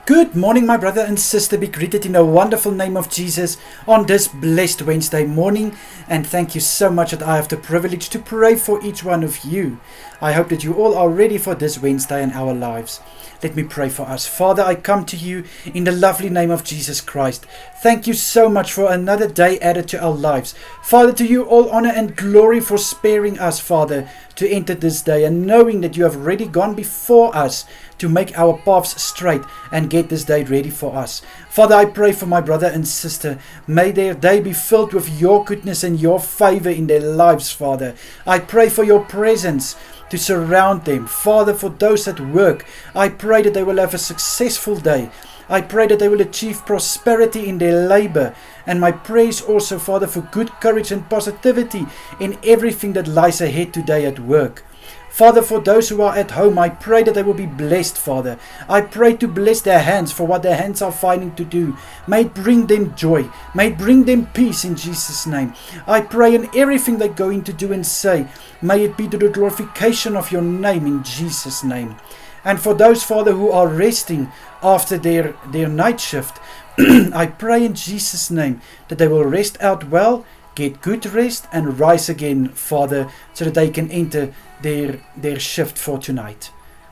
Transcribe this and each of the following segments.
Good morning, my brother and sister. Be greeted in the wonderful name of Jesus on this blessed Wednesday morning. And thank you so much that I have the privilege to pray for each one of you. I hope that you all are ready for this Wednesday in our lives. Let me pray for us. Father, I come to you in the lovely name of Jesus Christ. Thank you so much for another day added to our lives. Father, to you all honor and glory for sparing us, Father, to enter this day and knowing that you have already gone before us to make our paths straight and get this day ready for us. Father, I pray for my brother and sister. May their day be filled with your goodness and your favor in their lives, Father. I pray for your presence to surround them. Father, for those at work, I pray that they will have a successful day. I pray that they will achieve prosperity in their labor. And my prayer is also, Father, for good courage and positivity in everything that lies ahead today at work. Father, for those who are at home, I pray that they will be blessed, Father. I pray to bless their hands for what their hands are finding to do. May it bring them joy. May it bring them peace in Jesus' name. I pray in everything they're going to do and say, may it be to the glorification of your name in Jesus' name. And for those, Father, who are resting after their night shift, I pray in Jesus' name that they will rest out well, get good rest and rise again, Father, so that they can enter their shift for tonight.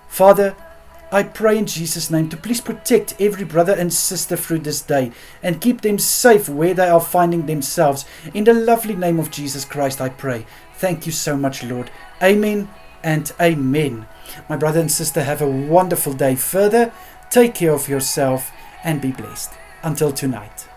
Father, I pray in Jesus' name to please protect every brother and sister through this day and keep them safe where they are finding themselves. In the lovely name of Jesus Christ, I pray. Thank you so much, Lord. Amen and amen. My brother and sister, have a wonderful day further. Take care of yourself and be blessed. Until tonight.